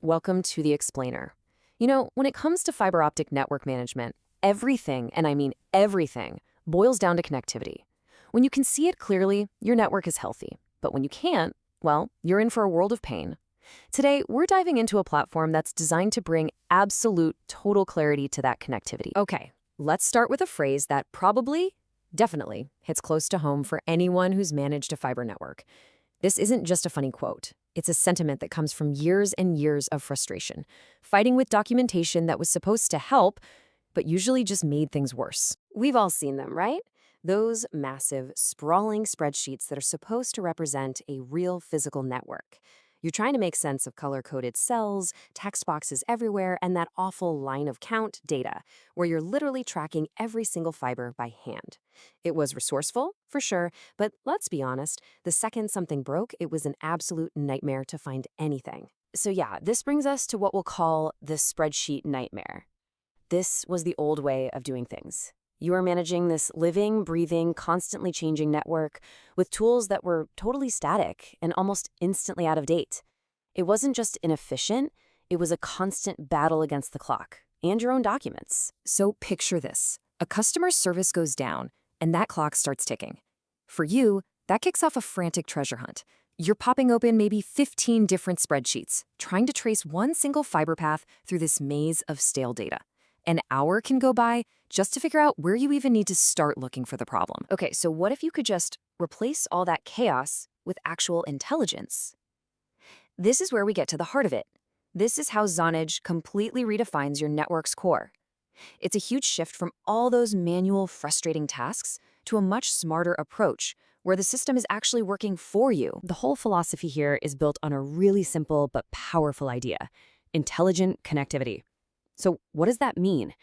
Welcome to the Explainer. When it comes to fiber optic network management, everything, and I mean everything, boils down to connectivity. When you can see it clearly, your network is healthy. But when you can't, well, you're in for a world of pain. Today, we're diving into a platform that's designed to bring absolute, total clarity to that connectivity. Okay, let's start with a phrase that probably, definitely, hits close to home for anyone who's managed a fiber network. This isn't just a funny quote. It's a sentiment that comes from years and years of frustration, fighting with documentation that was supposed to help, but usually just made things worse. We've all seen them, right? Those massive, sprawling spreadsheets that are supposed to represent a real physical network. You're trying to make sense of color-coded cells, text boxes everywhere, and that awful line of count data, where you're literally tracking every single fiber by hand. It was resourceful, for sure, but let's be honest, the second something broke, it was an absolute nightmare to find anything. So yeah, this brings us to what we'll call the spreadsheet nightmare. This was the old way of doing things. You are managing this living, breathing, constantly changing network with tools that were totally static and almost instantly out of date. It wasn't just inefficient, it was a constant battle against the clock and your own documents. So picture this. A customer service goes down and that clock starts ticking. For you, that kicks off a frantic treasure hunt. You're popping open maybe 15 different spreadsheets, trying to trace one single fiber path through this maze of stale data. An hour can go by just to figure out where you even need to start looking for the problem. Okay, so what if you could just replace all that chaos with actual intelligence? This is where we get to the heart of it. This is how Zonedge completely redefines your network's core. It's a huge shift from all those manual, frustrating tasks to a much smarter approach, where the system is actually working for you. The whole philosophy here is built on a really simple but powerful idea: intelligent connectivity. So what does that mean?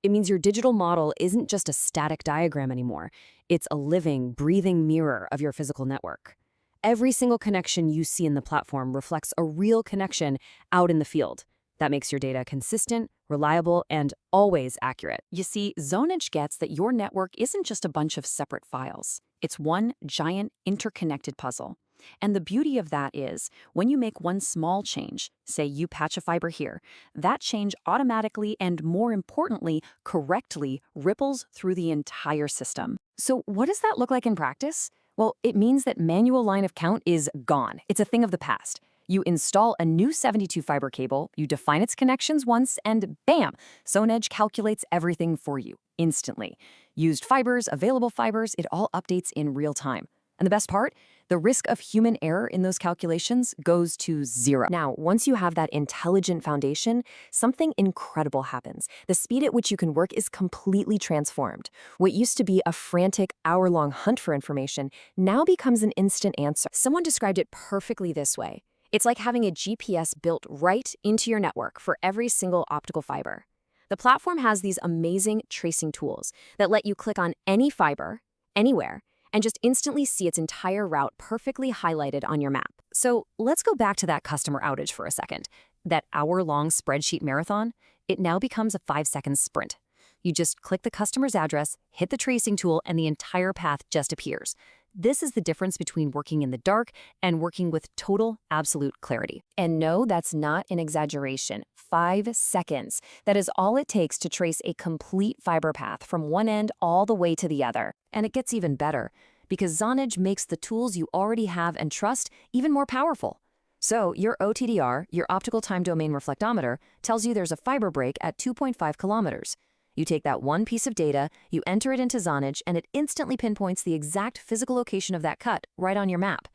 It means your digital model isn't just a static diagram anymore. It's a living, breathing mirror of your physical network. Every single connection you see in the platform reflects a real connection out in the field. That makes your data consistent, reliable, and always accurate. You see, Zonedge gets that your network isn't just a bunch of separate files. It's one giant, interconnected puzzle. And the beauty of that is, when you make one small change, say you patch a fiber here, that change automatically and, more importantly, correctly ripples through the entire system. So what does that look like in practice? Well, it means that manual line of count is gone. It's a thing of the past. You install a new 72 fiber cable, you define its connections once, and bam, Zonedge calculates everything for you instantly. Used fibers, available fibers, it all updates in real time. And the best part? The risk of human error in those calculations goes to zero. Now, once you have that intelligent foundation, something incredible happens. The speed at which you can work is completely transformed. What used to be a frantic, hour-long hunt for information now becomes an instant answer. Someone described it perfectly this way. It's like having a GPS built right into your network for every single optical fiber. The platform has these amazing tracing tools that let you click on any fiber, anywhere, and just instantly see its entire route perfectly highlighted on your map. So let's go back to that customer outage for a second. That hour-long spreadsheet marathon, it now becomes a 5-second sprint. You just click the customer's address, hit the tracing tool, and the entire path just appears. This is the difference between working in the dark and working with total, absolute clarity. And no, that's not an exaggeration. 5 seconds. That is all it takes to trace a complete fiber path from one end all the way to the other. And it gets even better, because Zonedge makes the tools you already have and trust even more powerful. So your OTDR, your optical time domain reflectometer, tells you there's a fiber break at 2.5 kilometers. You take that one piece of data, you enter it into Zonedge, and it instantly pinpoints the exact physical location of that cut right on your map.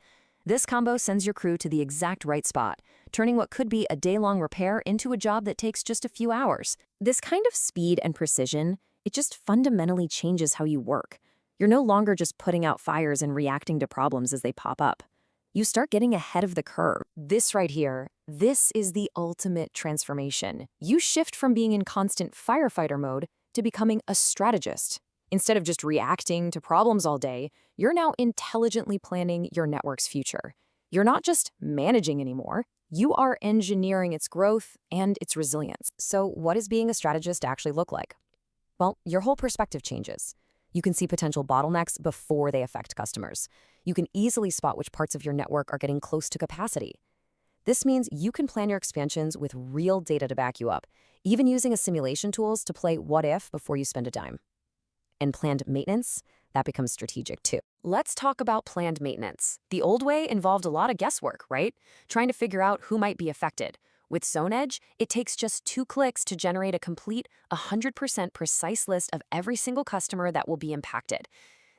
This combo sends your crew to the exact right spot, turning what could be a day-long repair into a job that takes just a few hours. This kind of speed and precision, it just fundamentally changes how you work. You're no longer just putting out fires and reacting to problems as they pop up. You start getting ahead of the curve. This right here, this is the ultimate transformation. You shift from being in constant firefighter mode to becoming a strategist. Instead of just reacting to problems all day, you're now intelligently planning your network's future. You're not just managing anymore, you are engineering its growth and its resilience. So what does being a strategist actually look like? Well, your whole perspective changes. You can see potential bottlenecks before they affect customers. You can easily spot which parts of your network are getting close to capacity. This means you can plan your expansions with real data to back you up, even using a simulation tools to play what if before you spend a dime. And planned maintenance, that becomes strategic too. Let's talk about planned maintenance. The old way involved a lot of guesswork, right? Trying to figure out who might be affected. With Zonedge, it takes just 2 clicks to generate a complete 100% precise list of every single customer that will be impacted.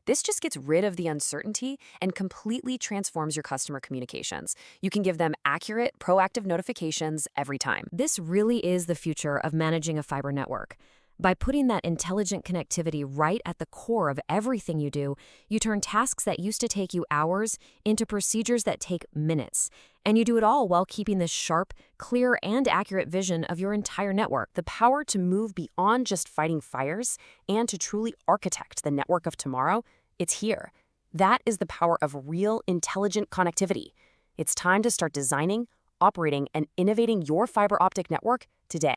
This just gets rid of the uncertainty and completely transforms your customer communications. You can give them accurate, proactive notifications every time. This really is the future of managing a fiber network. By putting that intelligent connectivity right at the core of everything you do, you turn tasks that used to take you hours into procedures that take minutes. And you do it all while keeping this sharp, clear, and accurate vision of your entire network. The power to move beyond just fighting fires and to truly architect the network of tomorrow, it's here. That is the power of real, intelligent connectivity. It's time to start designing, operating, and innovating your fiber optic network today.